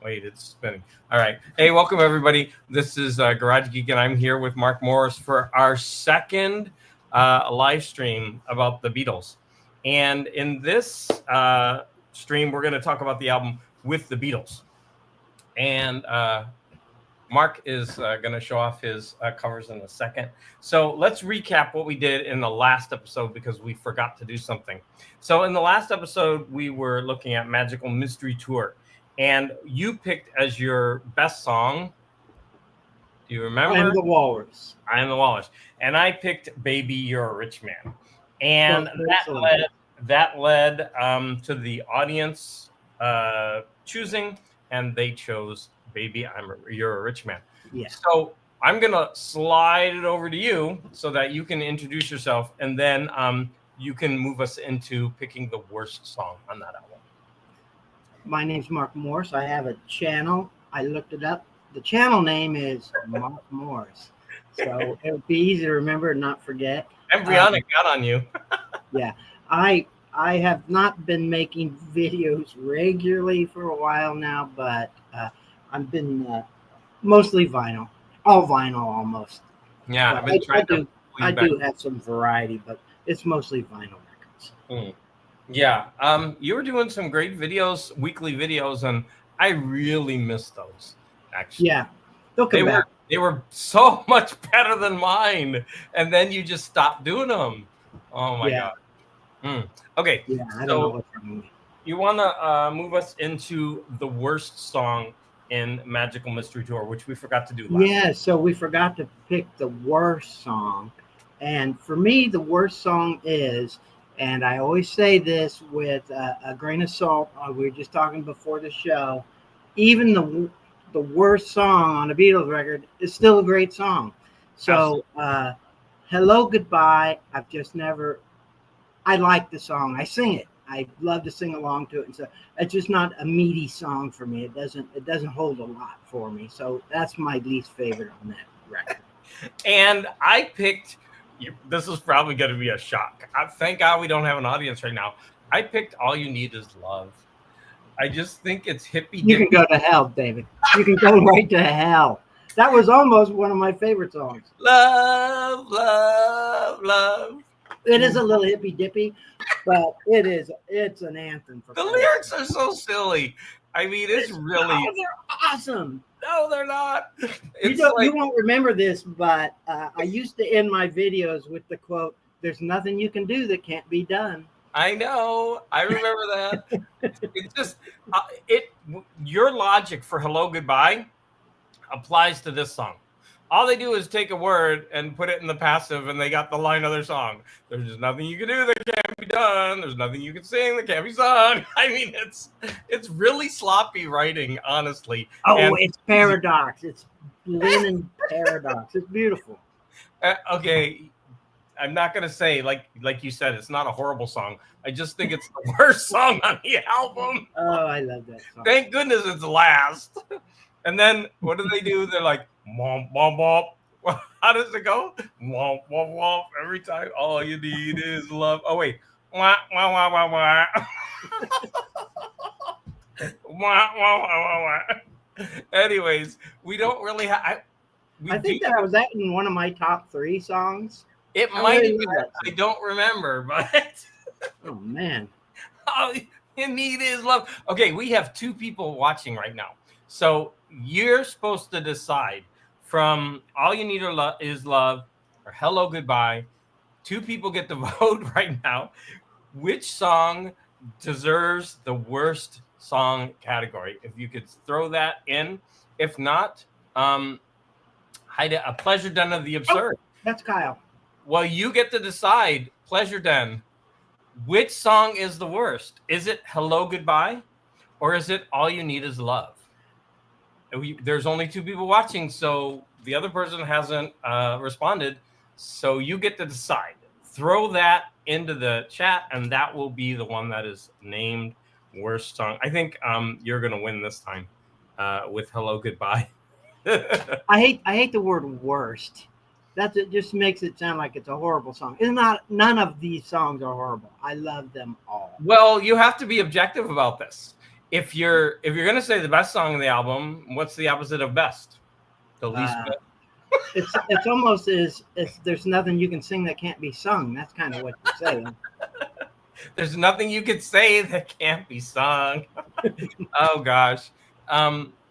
Wait, it's spinning. All right. Hey, welcome everybody. This is Garage Geek, and I'm here with Mark Morris for our second live stream about the Beatles. And in this stream, we're going to talk about the album With the Beatles. And Mark is going to show off his covers in a second. So let's recap what we did in the last episode because we forgot to do something. So in the last episode, we were looking at Magical Mystery Tour. And you picked as your best song. Do you remember? I Am the Walrus. I Am the Walrus. And I picked Baby, You're a Rich Man. And that led to the audience choosing, and they chose Baby, You're a Rich Man. Yeah. So I'm going to slide it over to you so that you can introduce yourself, and then you can move us into picking the worst song on that album. My name's Mark Morris. I have a channel. I looked it up. The channel name is Mark Morris. So it would be easy to remember and not forget. Embryonic got on you. Yeah. I have not been making videos regularly for a while now, but I've been mostly vinyl. All vinyl almost. Yeah, but I've been trying I do have some variety, but it's mostly vinyl records. Yeah, you were doing some great videos, weekly videos, and I really miss those. Actually, yeah, they'll come back. They were so much better than mine, and then you just stopped doing them. Oh my god. Okay, yeah, I don't know what's wrong with me. You want to move us into the worst song in Magical Mystery Tour, which we forgot to do last time. So we forgot to pick the worst song, and for me, the worst song is. And I always say this with a grain of salt. We were just talking before the show. Even the worst song on a Beatles record is still a great song. So, Hello, Goodbye. I like the song. I sing it. I love to sing along to it. And so it's just not a meaty song for me. It doesn't hold a lot for me. So that's my least favorite on that record. And I picked. This is probably going to be a shock. Thank God we don't have an audience right now. I picked All You Need Is Love. I just think it's hippie. You can go to hell, David. You can go right to hell. That was almost one of my favorite songs. Love, love, love. It is a little hippy dippy, but it's an anthem. The lyrics are so silly. I mean, it's really. Oh, they're awesome. No, they're not. You won't remember this, but I used to end my videos with the quote, "There's nothing you can do that can't be done." I know. I remember that. It's just your logic for Hello, Goodbye applies to this song. All they do is take a word and put it in the passive, and they got the line of their song. There's just nothing you can do that can't be done. There's nothing you can sing that can't be sung. I mean, it's really sloppy writing, honestly. Oh, it's paradox. It's Lennon paradox. It's beautiful. Okay, I'm not gonna say like you said, it's not a horrible song. I just think it's the worst song on the album. Oh, I love that song. Thank goodness it's last. And then what do? They're like, womp, womp, womp. How does it go? Womp, womp, womp. Every time, all you need is love. Oh, wait. Wah, wah, wah, wah, wah. Wah, wah, wah, wah, wah. Anyways, we don't really have... I think that was that in one of my top 3 songs. It might have been. I don't remember, but... Oh, man. All you need is love. Okay, we have 2 people watching right now. So you're supposed to decide from All You Need Is Love or Hello, Goodbye. 2 people get to vote right now. Which song deserves the worst song category? If you could throw that in. If not, A Pleasure Den of the Absurd. Oh, that's Kyle. Well, you get to decide, Pleasure Den. Which song is the worst? Is it Hello, Goodbye? Or is it All You Need Is Love? There's only 2 people watching, so the other person hasn't responded. So you get to decide. Throw that into the chat, and that will be the one that is named worst song. I think you're going to win this time with Hello, Goodbye. I hate the word worst. It just makes it sound like it's a horrible song. It's not. None of these songs are horrible. I love them all. Well, you have to be objective about this. If you're gonna say the best song on the album, what's the opposite of best? The least Uh, best. it's almost as if there's nothing you can sing that can't be sung. That's kind of what you're saying. There's nothing you could say that can't be sung. Oh gosh.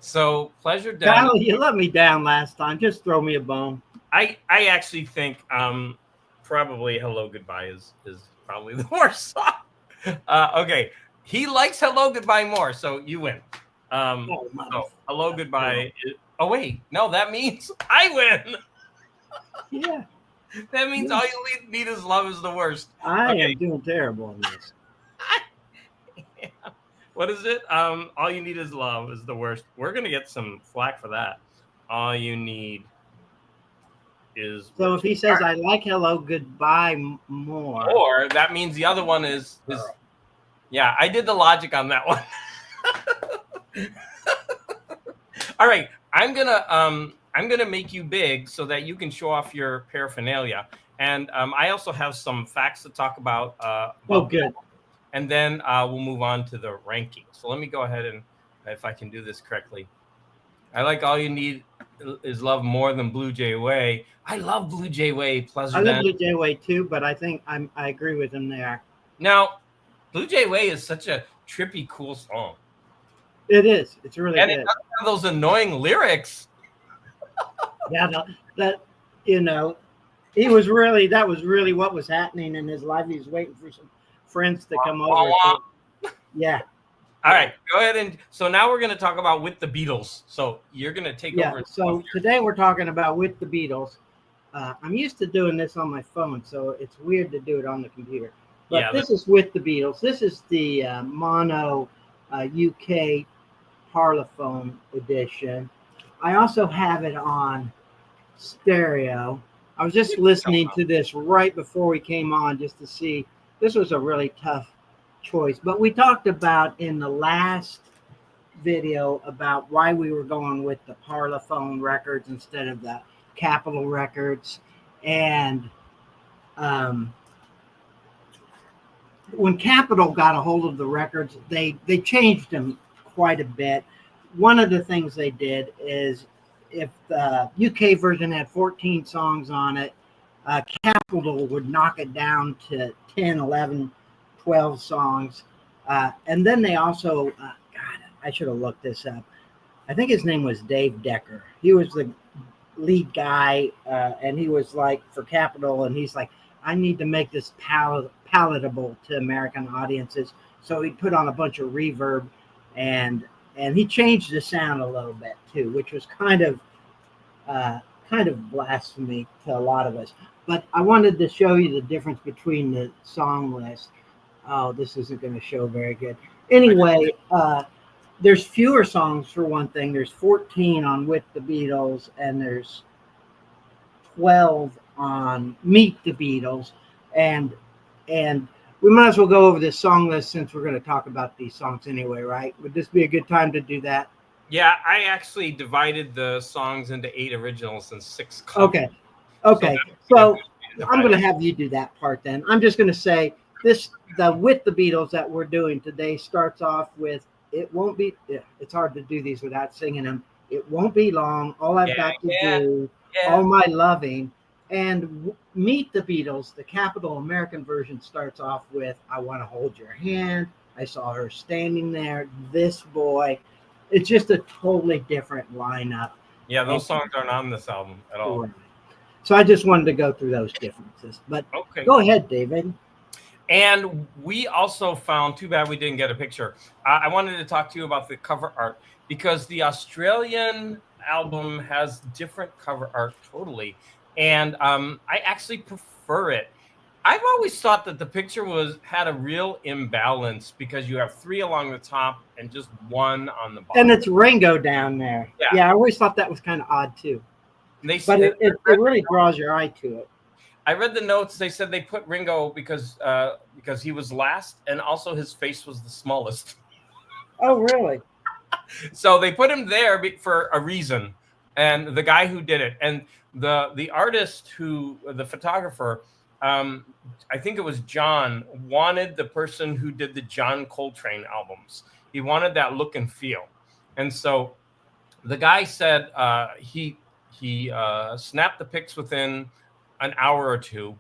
So Pleasure Done. Kyle, you let me down last time. Just throw me a bone. I actually think probably Hello Goodbye is probably the worst song. Okay. He likes Hello Goodbye more, so you win. Oh, So Hello terrible. Goodbye. Oh wait, no, that means I win. Yeah, That means yeah. all you need is love is the worst. I Okay. am doing terrible on this. What is it? All you need is love is the worst. We're gonna get some flack for that. All you need is So if worst. he says I like Hello Goodbye more, Or that means the other one is yeah, I did the logic on that one. All right, I'm gonna make you big so that you can show off your paraphernalia, and I also have some facts to talk about. oh good. And then we'll move on to the ranking. So let me go ahead and if I can do this correctly. I like All You Need Is Love more than Blue Jay Way. I love Blue Jay Way. I Pleasure love Done. Blue Jay Way too, but I think I agree with him there. Now, Blue Jay Way is such a trippy, cool song. It is. It's really And it good. doesn't have those annoying lyrics. Yeah, that you know, he was really that was really what was happening in his life. He was waiting for some friends to come over. So, yeah, All right, go ahead. And so now we're going to talk about With the Beatles. So you're going to take yeah. over. So today we're talking about With the Beatles. I'm used to doing this on my phone, so it's weird to do it on the computer. But Yeah, this is With the Beatles. This is the mono UK Parlophone edition. I also have it on stereo. I was just listening to this right before we came on just to see. This was a really tough choice, but we talked about in the last video about why we were going with the Parlophone records instead of the Capitol records. And um, when Capitol got a hold of the records, they changed them quite a bit. One of the things they did is if the UK version had 14 songs on it, Capitol would knock it down to 10, 11, 12 songs. And then they also, God, I should have looked this up. I think his name was Dave Decker. He was the lead guy, and he was like for Capitol, and he's like, I need to make this palatable to American audiences. So he put on a bunch of reverb, and he changed the sound a little bit too, which was kind of blasphemy to a lot of us. But I wanted to show you the difference between the song list. Oh, this isn't going to show very good. Anyway, there's fewer songs for one thing. There's 14 on With the Beatles, and there's 12 on Meet the Beatles, and we might as well go over this song list since we're going to talk about these songs anyway, right? Would this be a good time to do that? Yeah, I actually divided the songs into 8 originals and 6 covers. Okay. So I'm going to have you do that part then. I'm just going to say the With the Beatles that we're doing today starts off with It Won't Be. It's hard to do these without singing them. It won't be long. All I've got to do. All my loving. And Meet the Beatles, the Capitol American version, starts off with I Want to Hold Your Hand. I Saw Her Standing There. This Boy. It's just a totally different lineup. Yeah, those songs aren't on this album at all. So I just wanted to go through those differences. But Go ahead, David. And we also found, too bad we didn't get a picture. I wanted to talk to you about the cover art because the Australian album has different cover art totally. And I actually prefer it. I've always thought that the picture had a real imbalance because you have 3 along the top and just 1 on the bottom. And it's Ringo down there. Yeah, I always thought that was kind of odd too. But it really draws your eye to it. I read the notes. They said they put Ringo because he was last and also his face was the smallest. Oh, really? So they put him there for a reason. And the guy who did it and the artist the photographer, I think it was John, wanted the person who did the John Coltrane albums. He wanted that look and feel. And so the guy said he snapped the pics within an hour or two,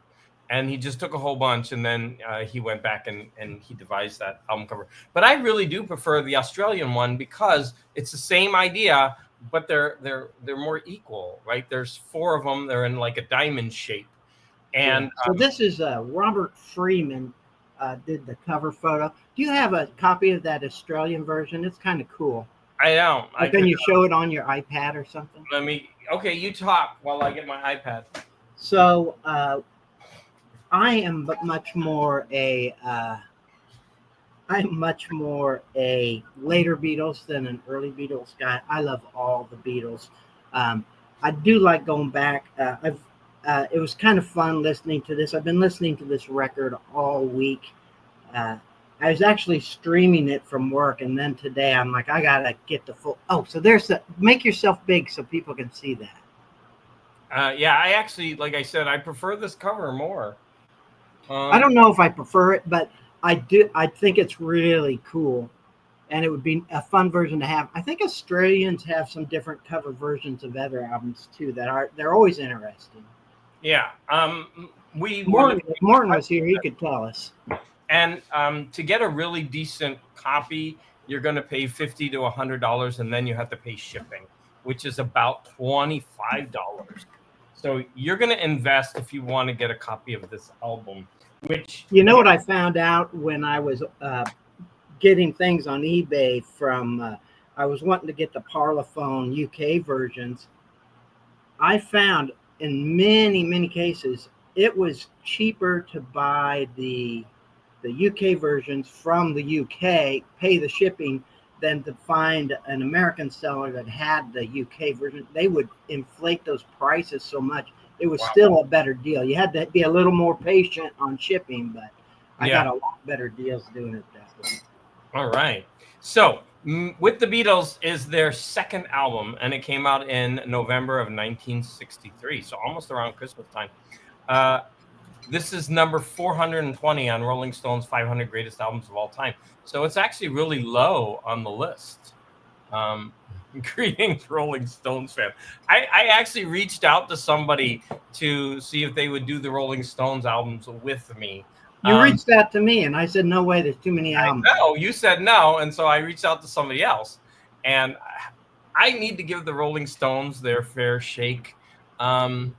and he just took a whole bunch, and then he went back and he devised that album cover. But I really do prefer the Australian one because it's the same idea, but they're more equal, right? There's 4 of them. They're in like a diamond shape, and So this is Robert Freeman did the cover photo. Do you have a copy of that Australian version? It's kind of cool. I don't. Or can you show it on your iPad or something? Let me. Okay, you talk while I get my iPad. So I am much more a I'm much more a later Beatles than an early Beatles guy. I love all the Beatles. I do like going back. It was kind of fun listening to this. I've been listening to this record all week. I was actually streaming it from work, and then today I'm like, I gotta get the full. Oh, so there's the make yourself big so people can see that. Yeah, I actually, like I said, I prefer this cover more. I don't know if I prefer it, but I do. I think it's really cool, and it would be a fun version to have. I think Australians have some different cover versions of other albums too they're always interesting. Yeah. Morton was here; he could tell us. And to get a really decent copy, you're going to pay $50 to $100, and then you have to pay shipping, which is about $25. So you're going to invest if you want to get a copy of this album. Which what I found out when I was getting things on eBay from I was wanting to get the Parlophone UK versions. I found in many cases it was cheaper to buy the UK versions from the UK, pay the shipping, than to find an American seller that had the UK version. They would inflate those prices so much. It was still a better deal. You had to be a little more patient on shipping, but I got a lot better deals doing it that way. All right. So with the Beatles is their second album, and it came out in November of 1963, so almost around Christmas time. This is number 420 on Rolling Stone's 500 Greatest Albums of All Time. So it's actually really low on the list. Greetings, Rolling Stones fan. I actually reached out to somebody to see if they would do the Rolling Stones albums with me. You reached out to me, and I said, no way, there's too many albums. No, you said no, and so I reached out to somebody else. And I need to give the Rolling Stones their fair shake. I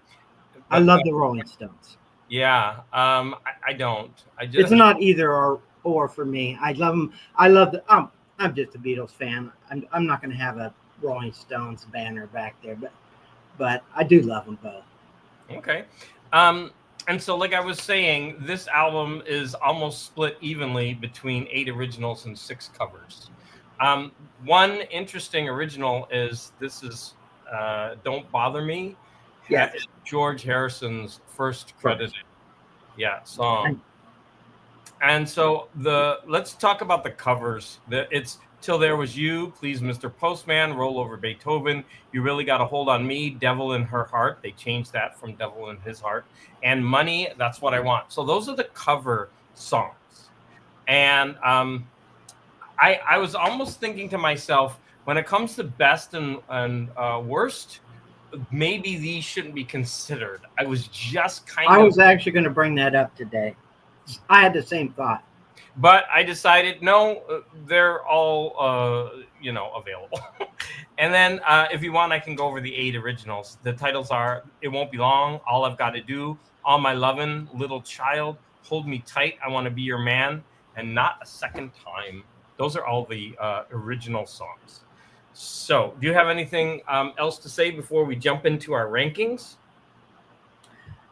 love the Rolling Stones. Yeah, I don't. It's not either or for me. I love them. I love the. I'm just a Beatles fan. I'm not going to have a Rolling Stones banner back there, but I do love them both. Okay, and so like I was saying, this album is almost split evenly between 8 originals and 6 covers. One interesting original is this is "Don't Bother Me." Yeah, George Harrison's first credited song. And so let's talk about the covers. It's "Till There Was You," "Please Mr. Postman," "Roll Over Beethoven," "You Really Got a Hold on Me," "Devil in Her Heart." They changed that from "Devil in His Heart," and "Money, That's What I Want." So those are the cover songs. And I was almost thinking to myself, when it comes to best and worst, maybe these shouldn't be considered. I was just I was actually going to bring that up today. I had the same thought, but I decided no, they're all available. And then if you want, I can go over the 8 originals. The titles are "It Won't Be Long," "All I've Got to Do," "All My Lovin'," "Little Child," "Hold Me Tight," "I Want to Be Your Man," and "Not a Second Time." Those are all the original songs. So, do you have anything else to say before we jump into our rankings?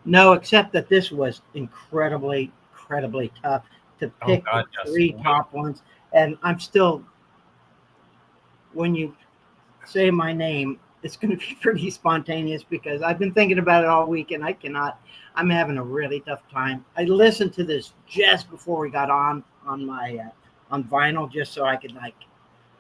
No, except that this was incredibly tough to pick the 3 top ones. And I'm still, when you say my name, it's going to be pretty spontaneous because I've been thinking about it all week and I'm having a really tough time. I listened to this just before we got on my, on vinyl, just so I could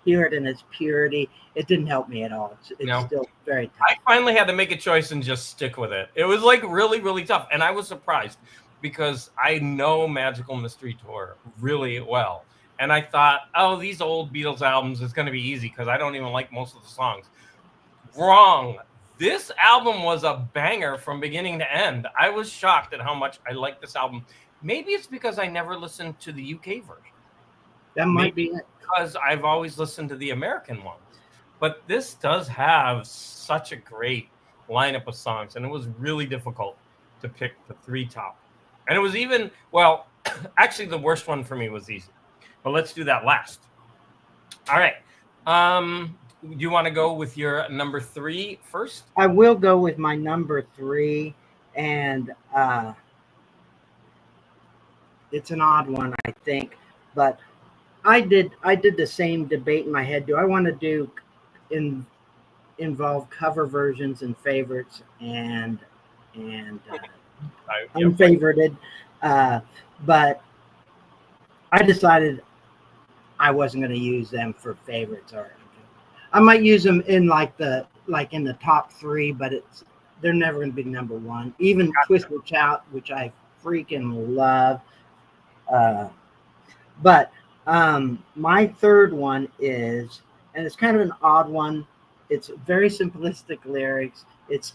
hear it in its purity. It didn't help me at all. It's still very tough. I finally had to make a choice and just stick with it. It was really tough. And I was surprised because I know Magical Mystery Tour really well. And I thought, oh, these old Beatles albums is going to be easy because I don't even like most of the songs. Wrong. This album was a banger from beginning to end. I was shocked at how much I liked this album. Maybe it's because I never listened to the UK version. That might be Maybe it. because I've always listened to the American ones. But this does have such a great lineup of songs, and it was really difficult to pick the three top. And it was even, well, actually, the worst one for me was easy. But let's do that last. All right. Do you want to go with your number 3 first? I will go with my number 3, and it's an odd one, I think, but I did the same debate in my head. Do I want to do involve cover versions and favorites and Yep. unfavorited? But I decided I wasn't going to use them for favorites, or I might use them in in the top 3, but they're never going to be number 1. Even Twisted Shout, which I freaking love. But my third one is, and it's kind of an odd one. It's very simplistic lyrics. It's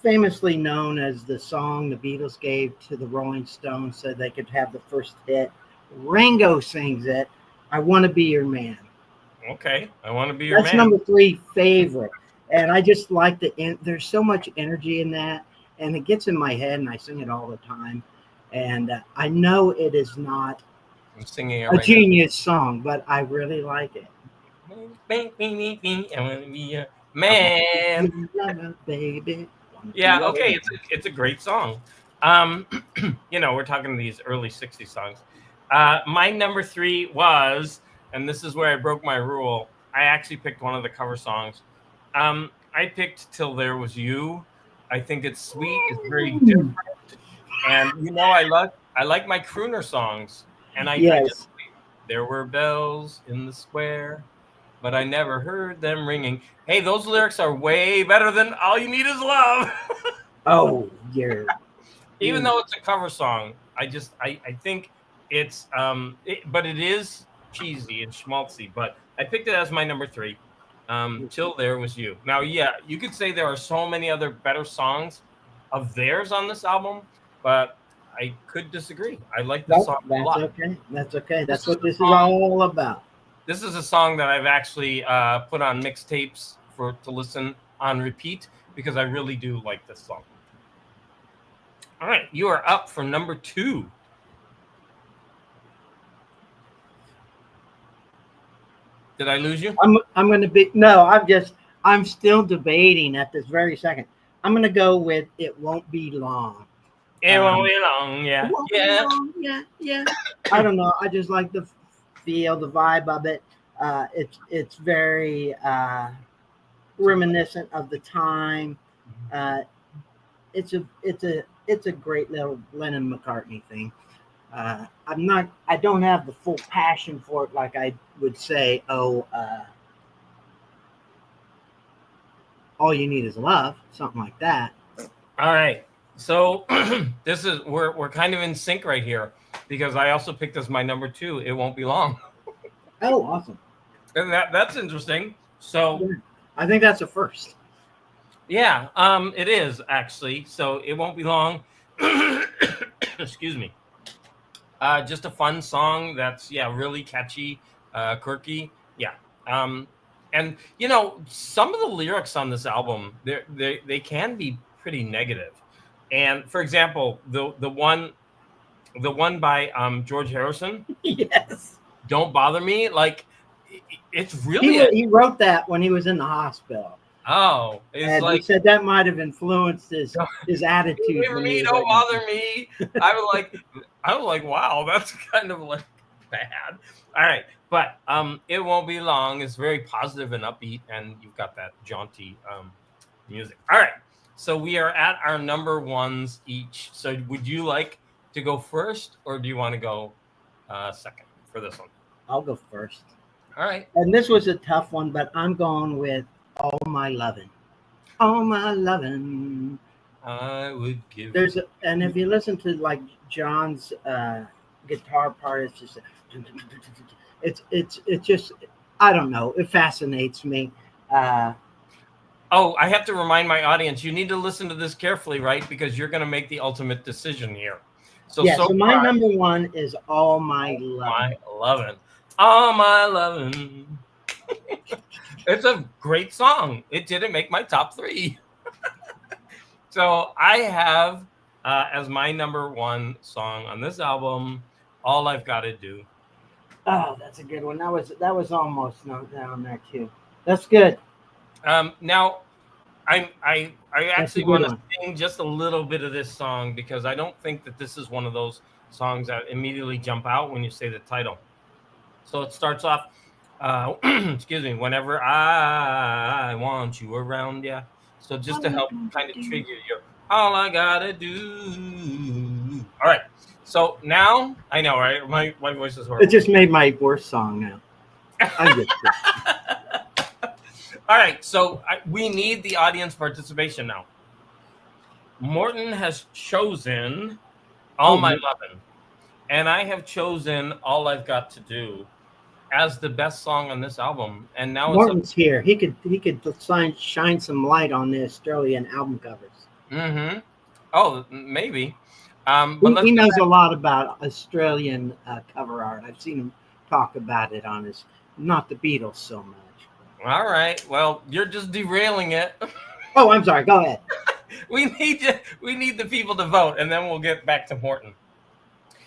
famously known as the song the Beatles gave to the Rolling Stones so they could have the first hit. Ringo sings it. I Want to Be Your Man. Okay. I want to be your That's man. number 3 favorite. And I just like there's so much energy in that, and it gets in my head, and I sing it all the time. And I know it is not I'm singing it a right genius song, but I really like it. now. I want to be your I want to man. be your lover, baby. Want to be Yeah. your Okay. man. It's a great song. We're talking these early '60s songs. My number 3 was, and this is where I broke my rule. I actually picked one of the cover songs. I picked "Till There Was You." I think it's sweet. It's very different, and I like my crooner songs, and I just Yes. there were bells in the square, but I never heard them ringing. Hey, those lyrics are way better than "All You Need Is Love." Oh, Even you're though it's a cover song, I think but it is cheesy and schmaltzy. But I picked it as my number 3. Till There Was You. Now, yeah, you could say there are so many other better songs of theirs on this album, but I could disagree. I like this nope. song a That's lot. okay. That's okay. This That's is what a this is song. all about. This is a song that I've actually put on mixtapes to listen on repeat because I really do like this song. All right, you are up for number 2. Did I lose you? I'm going to be no. I'm still debating at this very second. I'm going to go with "It Won't Be Long." It won't Um, be long. it Yeah, won't be yeah. long. Yeah, yeah. I don't know. I just like the feel, the vibe of it. It's very reminiscent of the time. Uh, it's a great little Lennon McCartney thing. I don't have the full passion for it like I would say. All you need is love, something like that. All right. So we're kind of in sync right here because I also picked as my number 2. It won't be long, Oh, awesome! and that's interesting. So Yeah. I think that's a first. yeah, it is actually. So it won't be long. Excuse me. Just a fun song that's really catchy, quirky. Yeah. Um, and some of the lyrics on this album they can be pretty negative. And for example, the one by George Harrison, Yes, "Don't Bother Me," like it's really a he wrote that when he was in the hospital, it's and he like said that might have influenced his away attitude from when he me, was don't writing bother me. I was like, wow, that's kind of like bad. All right, but it won't be long. It's very positive and upbeat, and you've got that jaunty music. All right, so we are at our number 1s each. So would you like to go first, or do you want to go second for this one? I'll go first. All right. And this was a tough one, but I'm going with "All My Lovin'." All my lovin'. I would give. And if you listen to like John's guitar part, it's just It's just, I don't know. It fascinates me. Uh, Oh, I have to remind my audience, you need to listen to this carefully, right? Because you're going to make the ultimate decision here. So yeah. So my far, number one is All My Lovin'. my lovin'. All my lovin'. It's a great song. It didn't make my top 3. So I have as my number 1 song on this album, All I've Gotta Do. Oh, that's a good one. That was almost down there too. That's good. Now, I That's a actually good want to one. sing just a little bit of this song because I don't think that this is one of those songs that immediately jump out when you say the title. So it starts off, excuse me, whenever I want you around, yeah. So just to help kind of trigger you, all I gotta do. All right. So now I know, right? My voice is It horrible. just made my worst song now. I'm just kidding. All right. So we need the audience participation now. Morton has chosen All My Oh, Lovin', and I have chosen All I've Got to Do as the best song on this album. And now it's up. Morton's here. He could shine some light on the Australian album covers. Mm-hmm. Oh, maybe. But let's He go knows a lot about Australian cover art. I've seen him talk about it on his, not the Beatles so much. back. All right. Well, you're just derailing it. Oh, I'm sorry. Go ahead. We need the people to vote, and then we'll get back to Morton.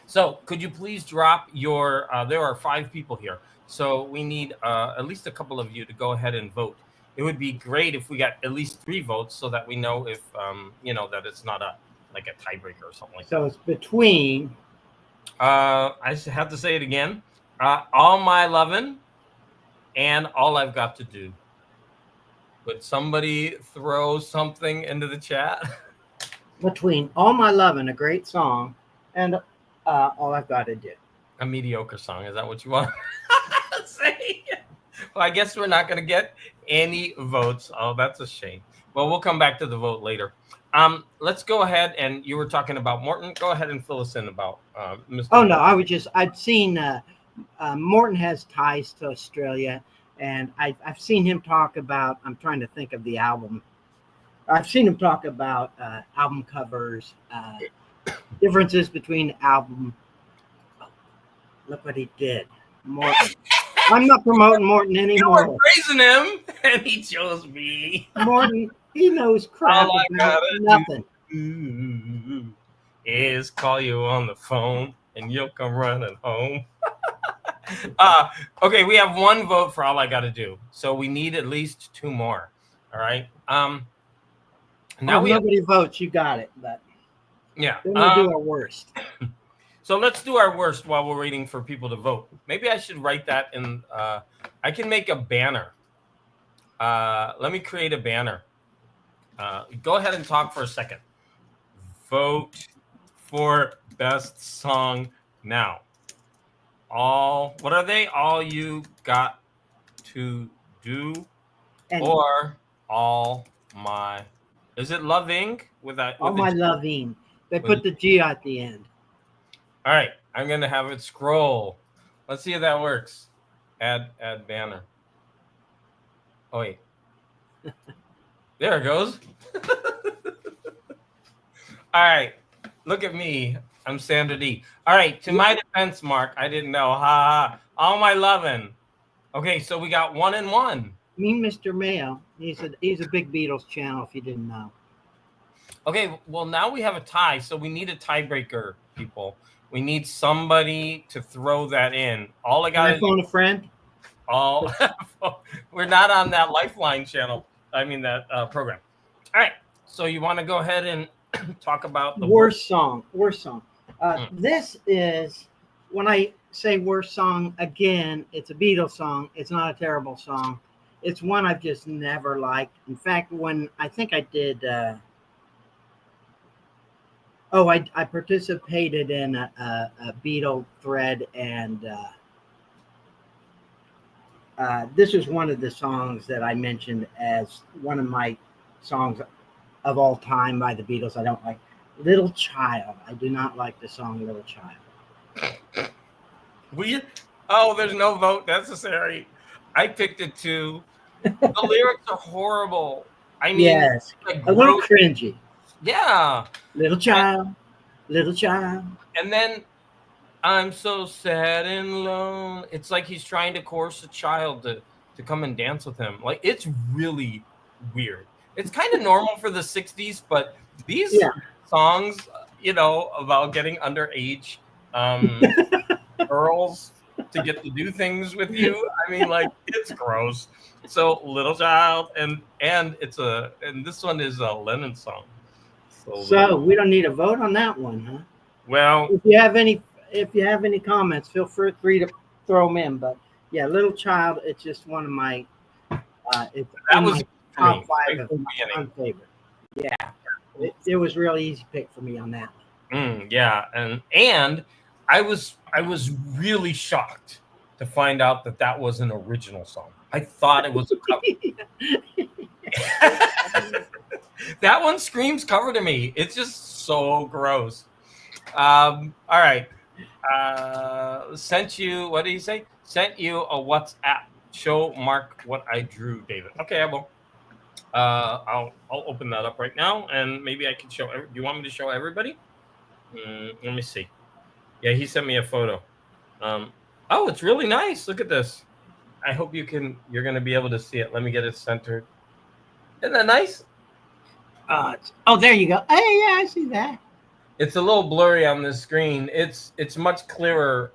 So, could you please drop your? There are 5 people here, so we need at least a couple of you to go ahead and vote. It would be great if we got at least 3 votes, so that we know if that it's not a like a tiebreaker or something like that. So it's between. I have to say it again. All My Lovin' and All I've Got to Do. Would somebody throw something into the chat? All My Lovin', a great song, and All I've Got to Do. A mediocre song. Is that what you want to say? Well, I guess we're not going to get any votes. Oh, that's a shame. Well, we'll come back to the vote later. Let's go ahead. And you were talking about Morton. Go ahead and fill us in about Mr. Oh no, I'd seen Morton has ties to Australia, and I've seen him talk about. I'm trying to think of the album. I've seen him talk about album covers, differences between album. Oh, look what he did, Morton. I'm not promoting Morton You were anymore. praising him, and he chose me. Morton, he knows crap All I about gotta nothing. do is call you on the phone, and you'll come running home. Okay, we have 1 vote for All I Gotta Do, so we need at least 2 more. All right. Now we have, Nobody votes. You got it, but yeah. then we'll do our worst. So let's do our worst while we're waiting for people to vote. Maybe I should write that in. I can make a banner. Let me create a banner. Go ahead and talk for a second. Vote for best song now. What are they? All You Got to Do, And or All My? Is it Loving with that? All With My the, Loving. They with put the G at the end. All right, I'm gonna have it scroll. Let's see if that works. Add banner. Oh wait, there it goes. All right, look at me. I'm Sandra D. All right, to my defense, Mark, I didn't know. Ha ha. All My Lovin'. Okay, so we got 1 and 1. Me, Mr. Mayo. He's a big Beatles channel. If you didn't know. Okay, well now we have a tie, so we need a tiebreaker, people. We need somebody to throw that in. All I Can got I phone a friend? all we're not on that Lifeline channel. I mean that program. All right, so you want to go ahead and talk about the Worst song. Mm. This is, when I say worst song, again, it's a Beatles song. It's not a terrible song. It's one I've just never liked. In fact, when I think I did. I participated in a Beatle thread, and this was one of the songs that I mentioned as one of my songs of all time by the Beatles. I don't like Little Child. I do not like the song Little Child. We oh, there's no vote necessary. I picked it too. The lyrics are horrible. I mean, Yes, like a little gross. cringy. Yeah. Little child, little child. And then I'm so sad and alone. It's like he's trying to coerce a child to come and dance with him. Like it's really weird. It's kind of normal for the 60s, but these Yeah. songs, about getting underage um girls to get to do things with you. I mean, like it's gross. So little child and this one is a Lennon song. So little So we don't need a vote on that one, huh? well, If you have any, if you have any comments, feel free to throw them in. But yeah, little child, it's just one of my, it's that in was my for top me right five of from the my beginning. unfavorite. Yeah, it was really easy pick for me on that Yeah, and I was really shocked to find out that that was an original song. I thought it was a one. cover. That one screams cover to me. It's just so gross. All right. Sent you. What did he say? Sent you a WhatsApp. Show Mark what I drew, David. Okay, I will. I'll open that up right now, and maybe I can show. Do you want me to show everybody? Let me see. Yeah, he sent me a photo. Um, oh, it's really nice. Look at this. I hope you're going to be able to see it. Let me get it centered. Isn't that nice? Oh, there you go. Hey, yeah, I see that. It's a little blurry on this screen. It's much clearer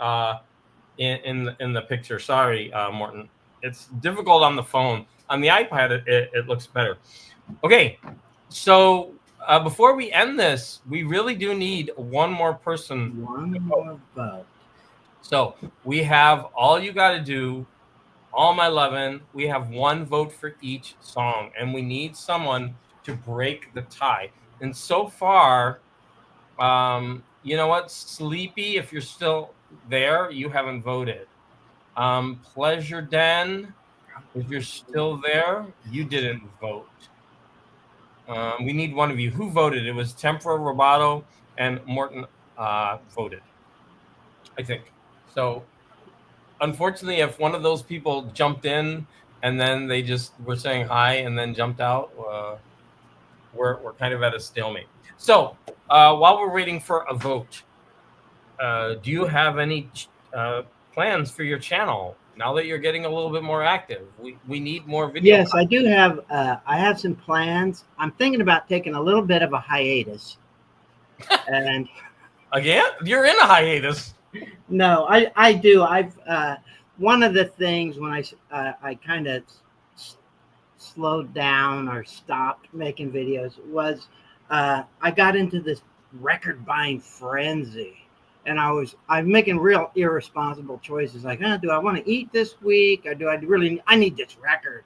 in the picture. Sorry, Morton. It's difficult on the phone. On the iPad, it looks better. Okay, so before we end this, we really do need one more person. One more vote. So we have all you got to do. All my lovin', we have one vote for each song, and we need someone to break the tie. And so far, you know what, Sleepy, if you're still there, you haven't voted. Pleasure Den, if you're still there, you didn't vote. We need one of you. Who voted? It was Tempora Roboto and Morton voted, I think. So unfortunately, if one of those people jumped in and then they just were saying hi and then jumped out, we're kind of at a stalemate. So while we're waiting for a vote, do you have any plans for your channel now that you're getting a little bit more active? We need more video. Yes, I do have. I have some plans. I'm thinking about taking a little bit of a hiatus. And Again, you're in a hiatus. no, I do. I've one of the things when I kind of slowed down or stopped making videos was I got into this record buying frenzy. And I'm making real irresponsible choices like, do I want to eat this week, or do I need this record?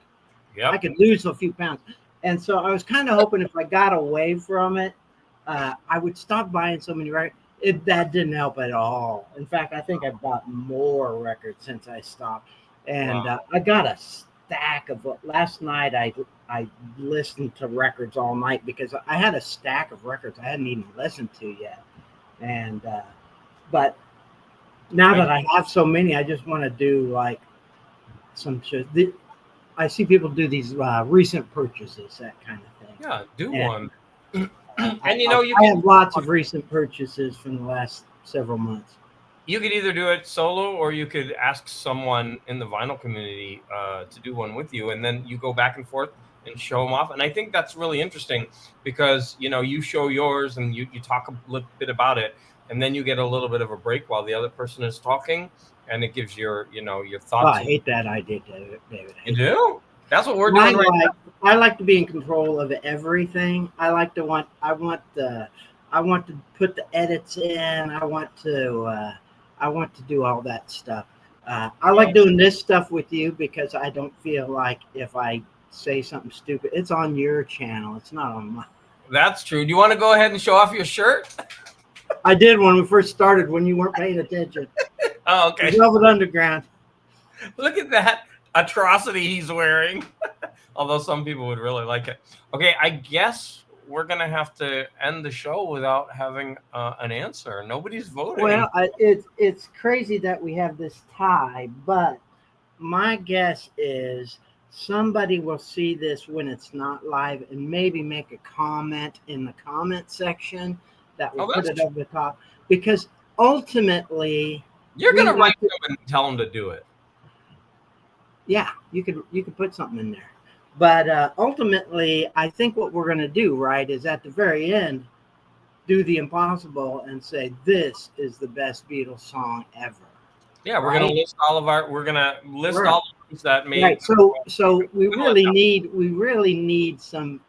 Yep. I could lose a few pounds. And so I was kind of hoping if I got away from it, I would stop buying so many records. That didn't help at all. In fact, I think I bought more records since I stopped. And Wow. I got a stack of last night. I listened to records all night because I had a stack of records I hadn't even listened to yet. And but now that I have so many, I just want to do like some shit. I see people do these recent purchases, that kind of thing. Yeah, do And, one. And I have lots of recent purchases from the last several months. you could either do it solo or you could ask someone in the vinyl community to do one with you, and then you go back and forth and show them off. And I think that's really interesting because you show yours and you talk a little bit about it, and then you get a little bit of a break while the other person is talking, and it gives your thoughts. Oh, I hate that idea, David. You do? That's what we're doing right now. I like to be in control of everything. I want to put the edits in. I want to do all that stuff. I like doing this stuff with you because I don't feel like if I say something stupid, it's on your channel. It's not on mine. That's true. Do you want to go ahead and show off your shirt? I did when we first started when you weren't paying attention. Oh, okay. Velvet Underground. Look at that atrocity he's wearing. Although some people would really like it. Okay, I guess we're gonna have to end the show without having an answer. Nobody's voting. Well, it's crazy that we have this tie, but my guess is somebody will see this when it's not live and maybe make a comment in the comment section that will put it over the top, because ultimately you're gonna write them and tell them to do it. Yeah, you could put something in there, but ultimately I think what we're going to do, right, is at the very end do the impossible and say this is the best Beatles song ever. Yeah, we're gonna list all of our. We're gonna list all the ones that made. Right. So we really need some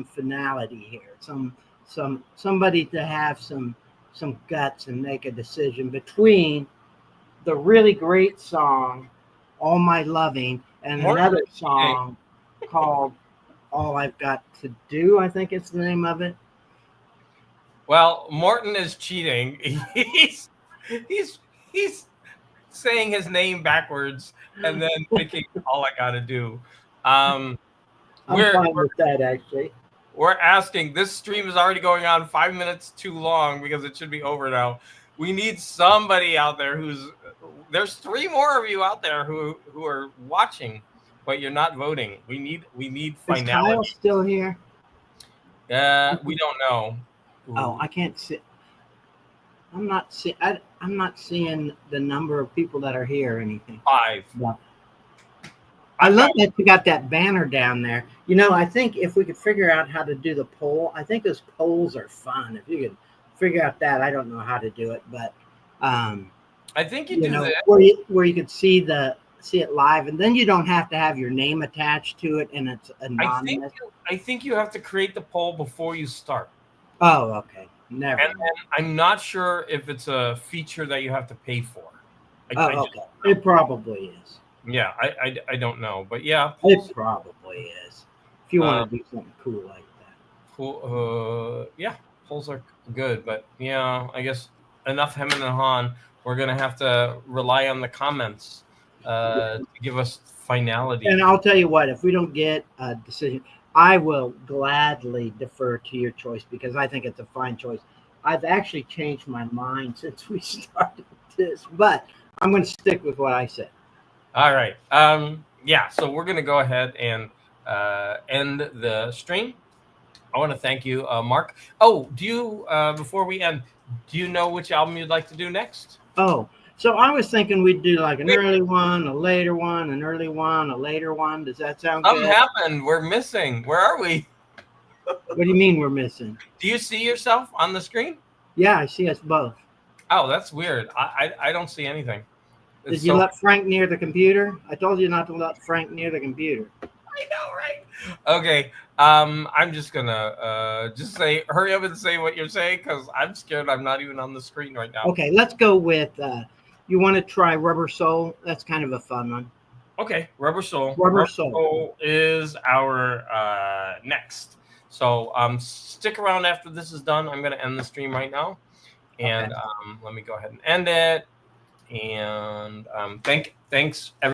finality here. Somebody to have some guts and make a decision between the really great song "All My Loving" and another song called "All I've Got to Do." I think it's the name of it. Well, Morton is cheating. He's saying his name backwards and then picking "All I Gotta Do." I'm fine with that, actually. We're asking. This stream is already going on 5 minutes too long because it should be over now. We need somebody out there there's 3 more of you out there who are watching, but you're not voting. We need finality. Is Kyle still here? We don't know. Oh, I can't see. I'm not seeing the number of people that are here or anything. 5. No. I love that you got that banner down there. You know, I think if we could figure out how to do the poll, I think those polls are fun. If you could figure out that, I don't know how to do it, but I think you do that where you could see it live, and then you don't have to have your name attached to it, and it's anonymous. I think you have to create the poll before you start. Oh, okay. Never. And I'm not sure if it's a feature that you have to pay for. Okay. It probably is. Yeah, I don't know, but yeah, it probably is. If you want to do something cool like that. Cool. Yeah, polls are good, but yeah, I guess enough hemming and hawing. We're gonna have to rely on the comments to give us finality. And I'll tell you what, if we don't get a decision, I will gladly defer to your choice because I think it's a fine choice. I've actually changed my mind since we started this, but I'm going to stick with what I said. All right. Yeah, so we're going to go ahead and end the stream. I want to thank you, Mark. Oh, do you, before we end, do you know which album you'd like to do next? Oh, so I was thinking we'd do like an early one, a later one, an early one, a later one. Does that sound good? Something happened. We're missing. Where are we? What do you mean we're missing? Do you see yourself on the screen? Yeah, I see us both. Oh, that's weird. I don't see anything. Did you let Frank near the computer? I told you not to let Frank near the computer. I know, right? Okay. I'm just gonna just hurry up and say what you're saying because I'm scared I'm not even on the screen right now. Okay, let's go with you want to try Rubber Soul? That's kind of a fun one. Okay, Rubber Soul. Rubber Soul is our next. So stick around after this is done. I'm gonna end the stream right now. And let me go ahead and end it. And thanks everyone.